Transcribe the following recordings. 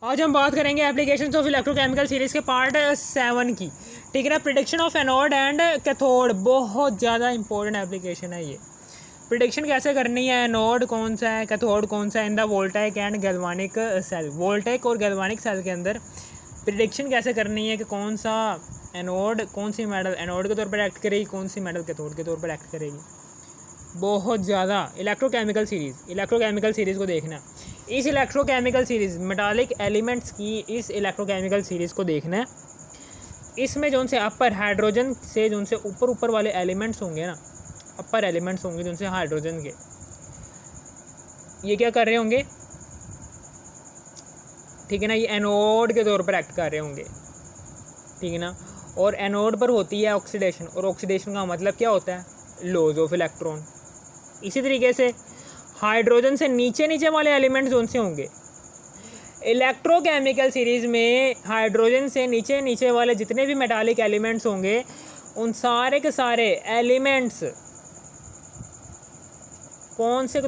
आज हम बात करेंगे एप्लीकेशंस ऑफ इलेक्ट्रोकेमिकल सीरीज़ के पार्ट 7 की। ठीक है ना। Prediction of anode and cathode बहुत ज़्यादा इंपॉर्टेंट एप्लीकेशन है ये। प्रिडिक्शन कैसे करनी है, एनोड कौन सा है, कैथोड कौन सा है in the voltaic and galvanic cell. Voltaic और गैल्वानिक सेल के अंदर प्रिडिक्शन कैसे करनी है कि कौन सा एनोड कौन सी मेटल एनोड के तौर पर एक्ट करेगी, कौन सी मेटल कैथोड के तौर पर एक्ट करेगी। बहुत ज़्यादा इलेक्ट्रोकेमिकल सीरीज़ को देखना। इस इलेक्ट्रोकेमिकल सीरीज़ मेटालिक एलिमेंट्स की इस इलेक्ट्रोकेमिकल सीरीज़ को देखना है। इसमें जो उनसे अपर हाइड्रोजन से जो उनसे ऊपर वाले एलिमेंट्स होंगे ना, अपर एलिमेंट्स होंगे जो उनसे हाइड्रोजन के, ये क्या कर रहे होंगे, ठीक है ना, ये एनोड के तौर पर एक्ट कर रहे होंगे। ठीक है ना। और एनोड पर होती है ऑक्सीडेशन, और ऑक्सीडेशन का मतलब क्या होता है, लॉस ऑफ इलेक्ट्रॉन। इसी तरीके से हाइड्रोजन से नीचे वाले एलिमेंट्स कौन से होंगे, इलेक्ट्रोकेमिकल सीरीज़ में हाइड्रोजन से नीचे वाले जितने भी मेटालिक एलिमेंट्स होंगे उन सारे के सारे एलिमेंट्स कौन से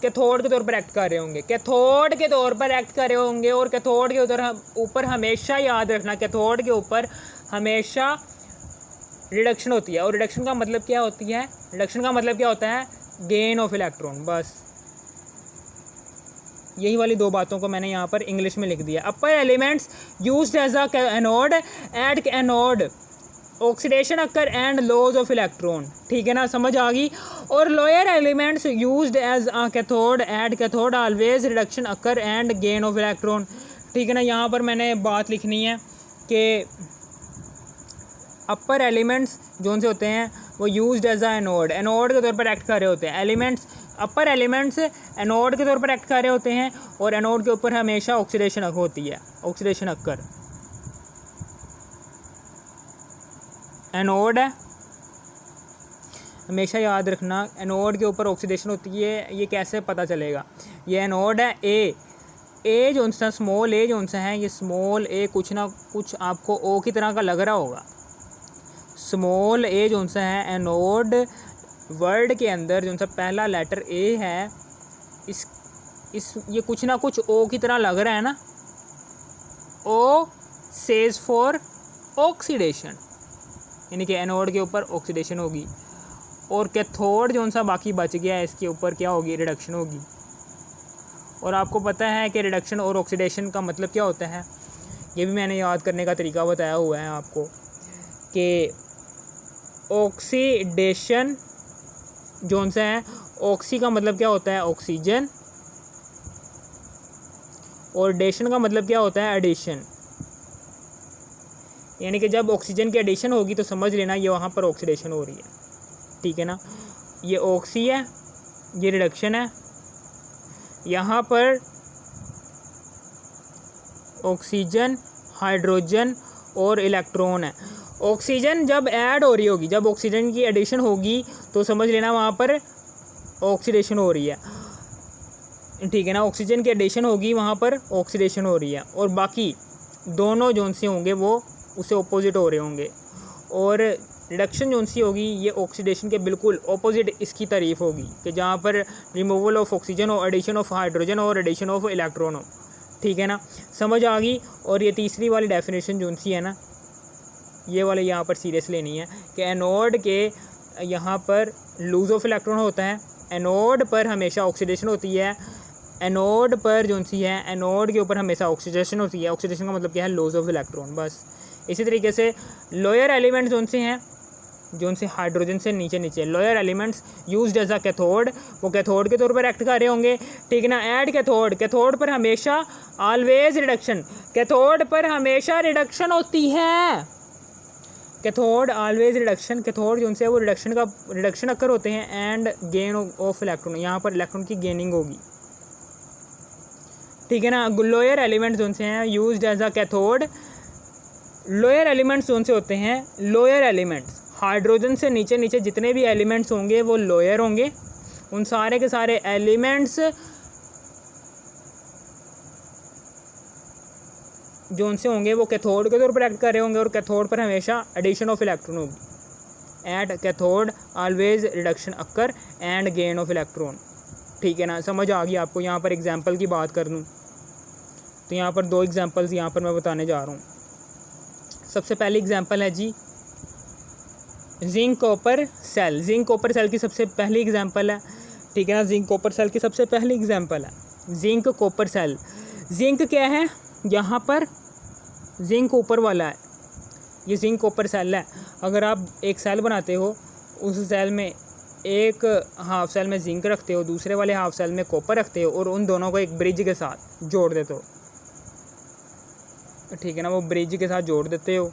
कैथोड के तौर पर एक्ट कर रहे होंगे, कैथोड के तौर पर एक्ट कर रहे होंगे। और कैथोड के ऊपर हमेशा याद रखना, कैथोड के ऊपर हमेशा रिडक्शन होती है। और रिडक्शन का मतलब क्या होती है, रिडक्शन का मतलब क्या होता है, गेन ऑफ इलेक्ट्रॉन। बस यही वाली दो बातों को मैंने यहाँ पर इंग्लिश में लिख दिया। Upper elements used as a anode at anode oxidation occur and loss of electron. ठीक है ना, समझ आ गई। और lower elements used as a cathode at cathode always reduction occur and gain of electron. ठीक है ना। यहाँ पर मैंने बात लिखनी है कि अपर एलिमेंट्स जो से होते हैं वो यूज्ड एज अ एनोड के तौर पर एक्ट कर रहे होते हैं। एलिमेंट्स अपर एलिमेंट्स एनोड के तौर पर एक्ट कर रहे होते हैं और एनोड के ऊपर हमेशा ऑक्सीडेशन होती है, ऑक्सीडेशन अक्कर। एनोड है, हमेशा याद रखना, एनोड के ऊपर ऑक्सीडेशन होती है। ये कैसे पता चलेगा, ये एनोड है। ए जो सा स्मॉल ए जो सा है, ये स्मॉल ए कुछ ना कुछ आपको ओ की तरह का लग रहा होगा। स्मॉल ए जो सा है एनोड वर्ड के अंदर जो सा पहला लेटर ए है, इस ये कुछ ना कुछ ओ की तरह लग रहा है ना। ओ सेज फॉर ऑक्सीडेशन, यानी कि एनोड के ऊपर ऑक्सीडेशन होगी। और कैथोड जो सा बाकी बच गया है, इसके ऊपर क्या होगी, रिडक्शन होगी। और आपको पता है कि रिडक्शन और ऑक्सीडेशन का मतलब क्या होता है, ये भी मैंने याद करने का तरीका बताया हुआ है आपको कि ऑक्सीडेशन जो सा है, ऑक्सी का मतलब क्या होता है, ऑक्सीजन, और डेशन का मतलब क्या होता है, एडिशन। यानी कि जब ऑक्सीजन की एडिशन होगी तो समझ लेना ये वहाँ पर ऑक्सीडेशन हो रही है। ठीक है ना। ये ऑक्सी है, ये रिडक्शन है, यहाँ पर ऑक्सीजन, हाइड्रोजन और इलेक्ट्रॉन है। ऑक्सीजन जब ऐड हो रही होगी, जब ऑक्सीजन की एडिशन होगी तो समझ लेना वहाँ पर ऑक्सीडेशन हो रही है। ठीक है ना। ऑक्सीजन की एडिशन होगी, वहाँ पर ऑक्सीडेशन हो रही है। और बाकी दोनों जोन से होंगे वो उससे ऑपोजिट हो रहे होंगे। और रिडक्शन जोन सी होगी, ये ऑक्सीडेशन के बिल्कुल ऑपोजिट इसकी तारीफ होगी कि जहाँ पर रिमूवल ऑफ ऑक्सीजन हो, एडिशन ऑफ हाइड्रोजन हो और एडिशन ऑफ इलेक्ट्रॉन हो। ठीक है ना, समझ आ गई। और ये तीसरी वाली डेफिनेशन जोन सी है ना, ये वाले यहाँ पर सीरियस लेनी है कि एनोड के यहाँ पर लूज ऑफ इलेक्ट्रॉन होता है, एनोड पर हमेशा ऑक्सीडेशन होती है। एनोड पर जो सी है, एनोड के ऊपर हमेशा ऑक्सीडेशन होती है। ऑक्सीडेशन का मतलब क्या है, लॉस ऑफ इलेक्ट्रॉन। बस इसी तरीके से लोअर एलिमेंट्स जो से हैं, जो से हाइड्रोजन से नीचे lower elements used as a cathode, वो कैथोड के तौर पर एक्ट कर रहे होंगे। ठीक है ना। ऐड कैथोड, कैथोड पर हमेशा ऑलवेज रिडक्शन, कैथोड पर हमेशा रिडक्शन होती है। कैथोड ऑलवेज रिडक्शन, कैथोड जो से वो रिडक्शन अक्कर होते हैं। एंड गेन ऑफ इलेक्ट्रॉन, यहाँ पर इलेक्ट्रॉन की गेनिंग होगी। ठीक है ना। लोअर एलिमेंट्स जो से हैं used as a cathode, lower elements जो से होते हैं, लोअर एलिमेंट्स हाइड्रोजन से नीचे जितने भी एलिमेंट्स होंगे वो लोअर होंगे। उन सारे के सारे एलिमेंट्स जो उनसे होंगे वो कैथोड के तौर पर एक्ट कर रहे होंगे। और कैथोड पर हमेशा एडिशन ऑफ इलेक्ट्रॉन होगी। Eight cathode always reduction occur and gain of electron. ठीक है ना, समझ आ गई आपको। यहाँ पर एग्जांपल की बात कर लूँ तो यहाँ पर 2 एग्जांपल्स यहाँ पर मैं बताने जा रहा हूँ। सबसे पहली एग्जांपल है जी zinc copper cell. Zinc copper cell की सबसे पहली एग्जांपल है, ठीक है ना। जिंक कॉपर सेल की सबसे पहली एग्जांपल है जिंक कॉपर सेल। जिंक क्या है, यहाँ पर जिंक ऊपर वाला है, ये जिंक कॉपर सेल है। अगर आप एक सेल बनाते हो, उस सेल में एक हाफ सेल में जिंक रखते हो, दूसरे वाले हाफ सेल में कॉपर रखते हो और उन दोनों को एक ब्रिज के साथ जोड़ देते हो, ठीक है ना। वो ब्रिज के साथ जोड़ देते हो,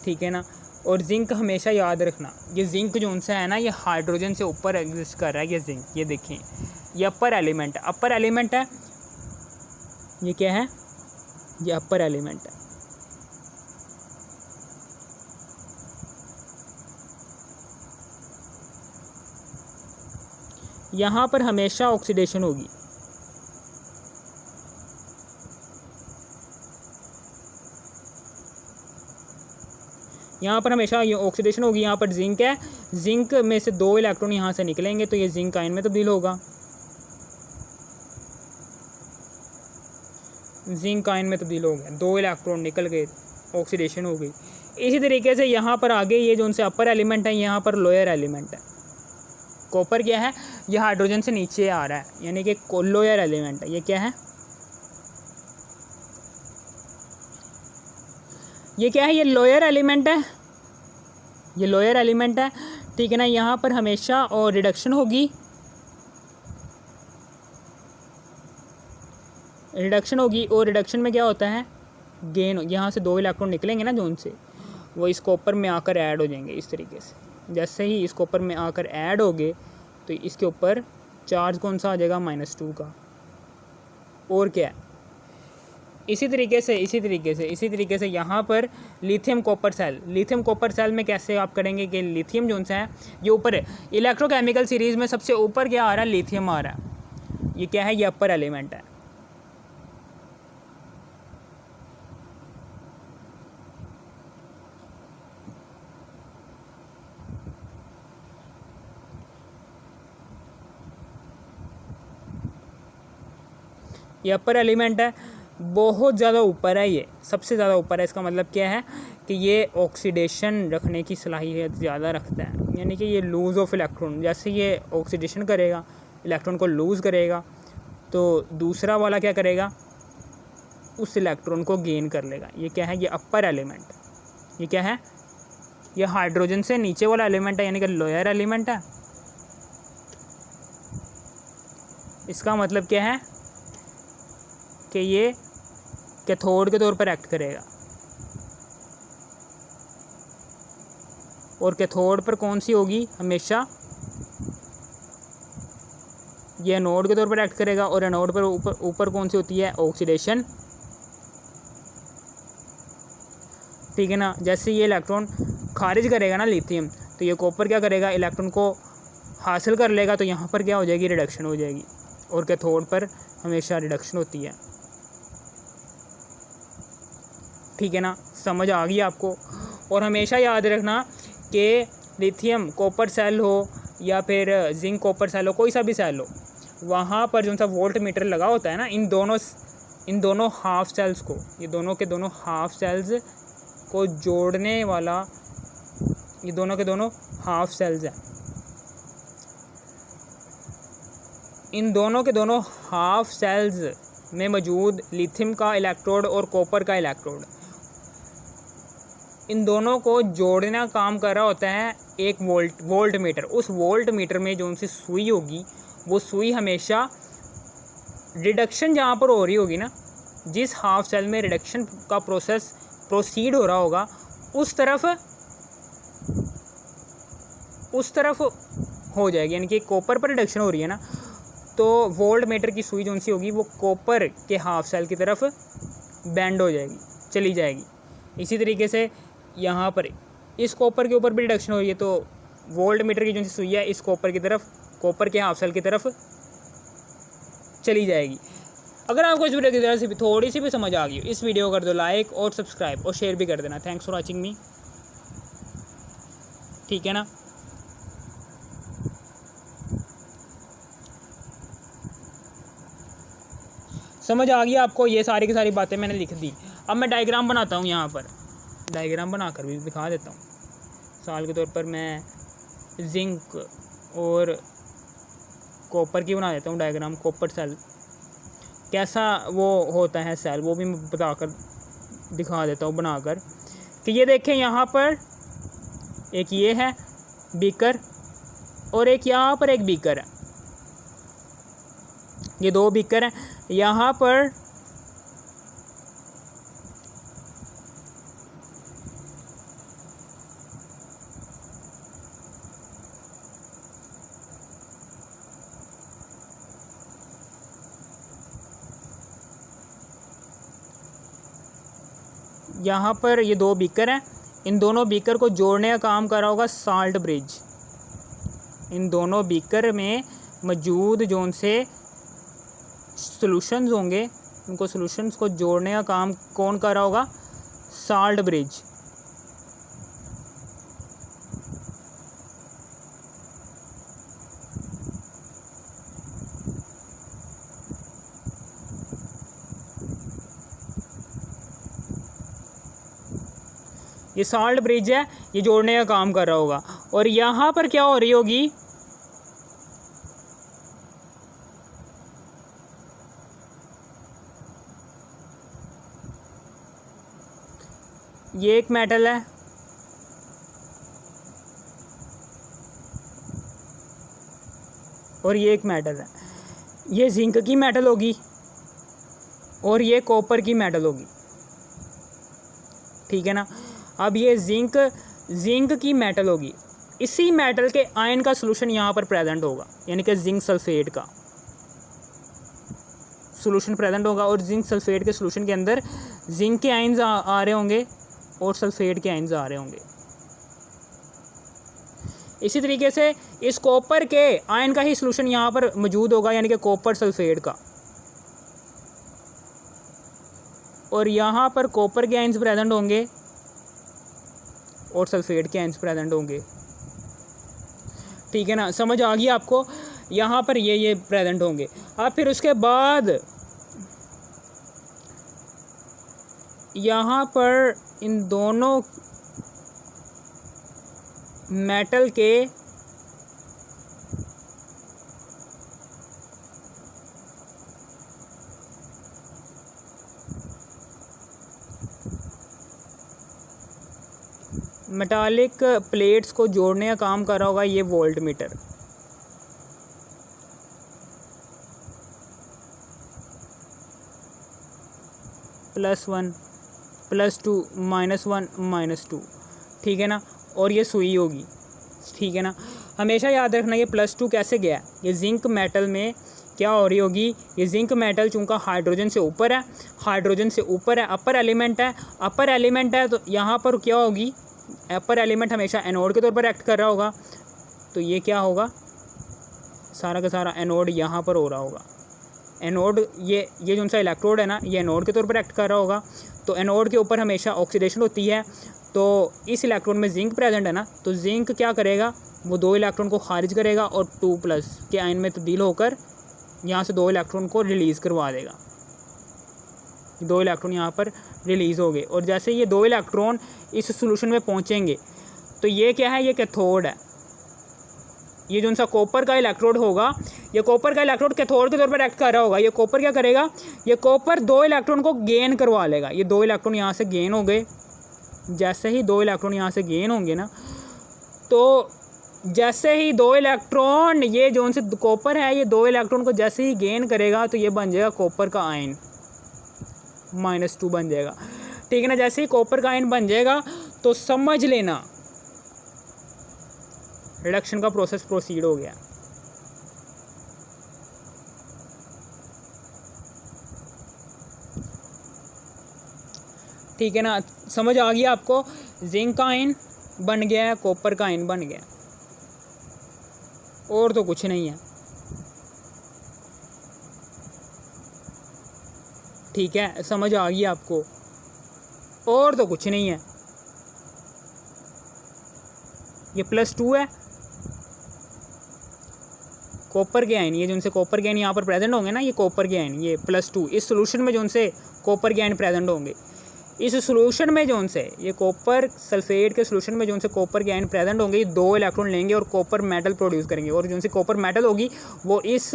ठीक है ना। और जिंक हमेशा याद रखना, ये जिंक जो उनसे है ना, ये हाइड्रोजन से ऊपर एग्जिस्ट कर रहा है। ये जिंक, ये देखें, ये अपर एलिमेंट है, अपर एलिमेंट है। ये क्या है, ये अपर एलिमेंट है। यहाँ पर हमेशा ऑक्सीडेशन होगी, यहाँ पर हमेशा ये ऑक्सीडेशन होगी। यहाँ पर जिंक है, जिंक में से 2 इलेक्ट्रॉन यहाँ से निकलेंगे तो ये जिंक आयन में तब्दील होगा, जिंक आयन में तब्दील हो गया, 2 इलेक्ट्रॉन निकल गए, ऑक्सीडेशन हो गई। इसी तरीके से यहाँ पर आगे ये जो उनसे अपर एलिमेंट है, यहाँ पर लोअर एलिमेंट है। कॉपर क्या है, ये हाइड्रोजन से नीचे आ रहा है, यानी कि लोअर एलिमेंट है। ये क्या है, ये क्या है, ये लोअर एलिमेंट है, ये लोअर एलिमेंट है, ठीक है ना। यहाँ पर हमेशा और रिडक्शन होगी, रिडक्शन होगी। और रिडक्शन में क्या होता है, गेन। यहाँ से 2 इलेक्ट्रॉन निकलेंगे ना जोन से, वो इस कॉपर में आकर ऐड हो जाएंगे इस तरीके से। जैसे ही इस कॉपर में आकर ऐड हो गए तो इसके ऊपर चार्ज कौन सा आ जाएगा, -2 का। और क्या है, इसी तरीके से यहाँ पर lithium copper cell. Lithium copper cell में कैसे आप करेंगे कि लिथियम जो है ये ऊपर है, इलेक्ट्रोकेमिकल सीरीज़ में सबसे ऊपर क्या आ रहा है, लिथियम आ रहा है। ये क्या है, ये अपर एलिमेंट है। ये अपर एलिमेंट है, बहुत ज़्यादा ऊपर है, ये सबसे ज़्यादा ऊपर है। इसका मतलब क्या है कि ये ऑक्सीडेशन रखने की सलाहियत ज़्यादा रखता है, यानी कि ये लूज़ ऑफ इलेक्ट्रॉन, जैसे ये ऑक्सीडेशन करेगा, इलेक्ट्रॉन को लूज़ करेगा, तो दूसरा वाला क्या करेगा, उस इलेक्ट्रॉन को गेन कर लेगा। ये क्या है, ये अपर एलिमेंट। ये क्या है, ये हाइड्रोजन से नीचे वाला एलिमेंट है, यानी कि लोअर एलिमेंट है। इसका मतलब क्या है कि ये कैथोड के तौर पर एक्ट करेगा, और कैथोड पर कौन सी होगी, हमेशा ये एनोड के तौर पर एक्ट करेगा। और एनोड पर ऊपर कौन सी होती है, ऑक्सीडेशन, ठीक है ना। जैसे ये इलेक्ट्रॉन खारिज करेगा ना लिथियम, तो ये कॉपर क्या करेगा, इलेक्ट्रॉन को हासिल कर लेगा, तो यहाँ पर क्या हो जाएगी, रिडक्शन हो जाएगी। और कैथोड पर हमेशा रिडक्शन होती है, ठीक है ना। समझ आ गई आपको। और हमेशा याद रखना कि लिथियम कॉपर सेल हो या फिर जिंक कॉपर सेल हो, कोई सा भी सेल हो, वहाँ पर जो सा वोल्ट मीटर लगा होता है ना, इन दोनों हाफ सेल्स को, ये दोनों के दोनों हाफ सेल्स को जोड़ने वाला, ये दोनों के दोनों हाफ सेल्स हैं। इन दोनों के दोनों हाफ सेल्स में मौजूद लिथियम का इलेक्ट्रोड और कॉपर का इलेक्ट्रोड, इन दोनों को जोड़ना काम कर रहा होता है एक वोल्ट मीटर। उस वोल्ट मीटर में जो उनसे सुई होगी, वो सुई हमेशा रिडक्शन जहाँ पर हो रही होगी ना, जिस हाफ सेल में रिडक्शन का प्रोसेस प्रोसीड हो रहा होगा, उस तरफ हो जाएगी। यानी कि कॉपर पर रिडक्शन हो रही है ना, तो वोल्ट मीटर की सुई जो सी होगी वो कॉपर के हाफ सेल की तरफ बेंड हो जाएगी, चली जाएगी। इसी तरीके से यहाँ पर इस कॉपर के ऊपर भी रिडक्शन हो रही है, तो वोल्ट मीटर की जो सी सुई है इस कॉपर की तरफ, कॉपर के हाफ सेल की तरफ चली जाएगी। अगर आपको इस वीडियो की तरह से भी थोड़ी सी भी समझ आ गई, इस वीडियो को कर दो लाइक और सब्सक्राइब और शेयर भी कर देना। थैंक्स फॉर वॉचिंग मी, ठीक है ना। समझ आ गई आपको? ये सारी की सारी बातें मैंने लिख दी। अब मैं डायग्राम बनाता हूँ, यहाँ पर डायग्राम बनाकर भी दिखा देता हूँ। मिसाल के तौर पर मैं जिंक और कॉपर की बना देता हूँ डायग्राम। कॉपर सेल कैसा वो होता है सेल, वो भी मैं बताकर दिखा देता हूँ बनाकर। कि ये देखें, यहाँ पर एक ये है बीकर और एक यहाँ पर एक बीकर है। ये दो बीकर हैं। यहाँ पर ये दो बीकर हैं। इन दोनों बीकर को जोड़ने का काम कर रहा होगा साल्ट ब्रिज। इन दोनों बीकर में मौजूद जोन से सॉल्यूशंस होंगे, उनको सॉल्यूशंस को जोड़ने का काम कौन कर रहा होगा? Salt bridge. ये साल्ट ब्रिज है, ये जोड़ने का काम कर रहा होगा। और यहाँ पर क्या हो रही होगी? ये एक मेटल है और ये एक मेटल है। ये जिंक की मेटल होगी और ये कॉपर की मेटल होगी, ठीक है ना। अब ये जिंक की मेटल होगी। इसी मेटल के आयन का सॉल्यूशन यहाँ पर प्रेजेंट होगा, यानी कि जिंक सल्फेट का सॉल्यूशन प्रेजेंट होगा। और जिंक सल्फेट के सॉल्यूशन के अंदर जिंक के आयन्स आ रहे होंगे और सल्फेट के आयन्स आ रहे होंगे। इसी तरीके से इस कॉपर के आयन का ही सॉल्यूशन यहाँ पर मौजूद होगा, यानी कि कॉपर सल्फेट का। और यहाँ पर कॉपर के आयन्स प्रेजेंट होंगे और सल्फेट के आयन्स प्रेजेंट होंगे, ठीक है ना। समझ आ गई आपको? यहाँ पर ये प्रेजेंट होंगे। अब फिर उसके बाद यहाँ पर इन दोनों मेटल के मेटालिक प्लेट्स को जोड़ने का काम कर रहा होगा ये वोल्ट मीटर। +1 +2 -1 -2, ठीक है ना। और ये सुई होगी, ठीक है ना। हमेशा याद रखना ये +2 कैसे गया। ये जिंक मेटल में क्या हो रही होगी? ये जिंक मेटल चूँकि हाइड्रोजन से ऊपर है, अपर एलिमेंट है, तो यहाँ पर क्या होगी? अपर एलिमेंट हमेशा एनोड के तौर पर एक्ट कर रहा होगा, तो ये क्या होगा? सारा का सारा एनोड यहाँ पर हो रहा होगा। एनोड ये जो सा इलेक्ट्रोड है ना, ये एनोड के तौर पर एक्ट कर रहा होगा। तो एनोड के ऊपर हमेशा ऑक्सीडेशन होती है। तो इस इलेक्ट्रॉन में जिंक प्रेजेंट है ना, तो जिंक क्या करेगा? वो 2 इलेक्ट्रॉन को खारिज करेगा और 2+ के आयन में तब्दील होकर यहाँ से 2 इलेक्ट्रॉन को रिलीज़ करवा देगा। 2 इलेक्ट्रॉन यहाँ पर रिलीज़ हो गए। और जैसे ये 2 इलेक्ट्रॉन इस सॉल्यूशन में पहुँचेंगे, तो ये क्या है? ये कैथोड है। ये जो सा कॉपर का इलेक्ट्रोड होगा, ये कॉपर का इलेक्ट्रोड कैथोड के तौर पर एक्ट कर रहा होगा। ये कॉपर क्या करेगा? ये कॉपर 2 इलेक्ट्रॉन को गेन करवा लेगा। ये 2 इलेक्ट्रॉन यहाँ से गेन हो गए। जैसे ही 2 इलेक्ट्रॉन यहाँ से गेन होंगे ना, तो जैसे ही 2 इलेक्ट्रॉन, ये जो से कॉपर है, ये 2 इलेक्ट्रॉन को जैसे ही गेन करेगा, तो ये बन जाएगा कॉपर का आयन, -2 बन जाएगा, ठीक है ना। जैसे ही कॉपर का आयन बन जाएगा, तो समझ लेना रिडक्शन का प्रोसेस प्रोसीड हो गया। ठीक है ना। समझ आ गया आपको? जिंक का आयन बन गया है, कॉपर का आयन बन गया, और तो कुछ नहीं है, ठीक है। समझ आ गई आपको? और तो कुछ नहीं है। ये +2 है, कॉपर के आयन, ये जो उनसे कॉपर के आयन यहाँ पर प्रेजेंट होंगे ना, ये कॉपर के आयन, ये +2 इस सोल्यूशन में जो उनसे कॉपर के आयन प्रेजेंट होंगे, इस सोल्यूशन में जो उनसे ये कॉपर सल्फेट के सोल्यूशन में जो उनसे कॉपर के आयन प्रेजेंट होंगे, ये 2 इलेक्ट्रॉन लेंगे और कॉपर मेटल प्रोड्यूस करेंगे। और जो उनसे कॉपर मेटल होगी वो इस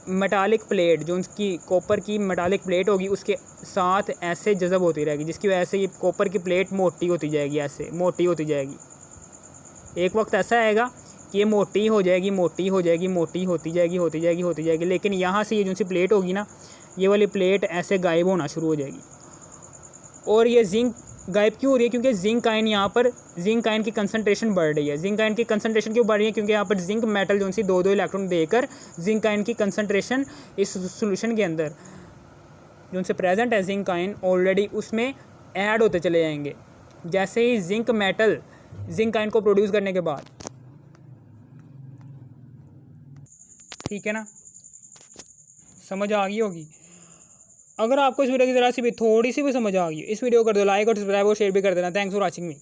मेटालिक प्लेट, जो उनकी कॉपर की मेटालिक प्लेट होगी उसके साथ ऐसे जज़ब होती रहेगी, जिसकी वजह से ये कॉपर की प्लेट मोटी होती जाएगी, ऐसे मोटी होती जाएगी। एक वक्त ऐसा आएगा कि ये मोटी हो जाएगी, मोटी हो जाएगी, मोटी होती जाएगी, होती जाएगी, होती जाएगी, लेकिन यहाँ से ये जो सी प्लेट होगी ना, ये वाली प्लेट ऐसे गायब होना शुरू हो जाएगी। और ये जिंक गायब क्यों हो रही है? क्योंकि जिंक आयन यहाँ पर, जिंक आयन की कंसंट्रेशन बढ़ रही है। जिंक आयन की कंसंट्रेशन क्यों बढ़ रही है? क्योंकि यहाँ पर जिंक मेटल जो सी 2-2 इलेक्ट्रॉन देकर जिंक आयन की कंसंट्रेशन इस सॉल्यूशन के अंदर जो उनसे प्रेजेंट है जिंक आयन ऑलरेडी उसमें ऐड होते चले जाएंगे। जैसे ही जिंक मेटल जिंक आयन को प्रोड्यूस करने के बाद, ठीक है ना, समझ आ गई होगी। अगर आपको इस वीडियो की ज़रा सी भी थोड़ी सी भी समझ आ गई, इस वीडियो को कर दो लाइक और सब्सक्राइब और शेयर भी कर देना। Thanks for watching me.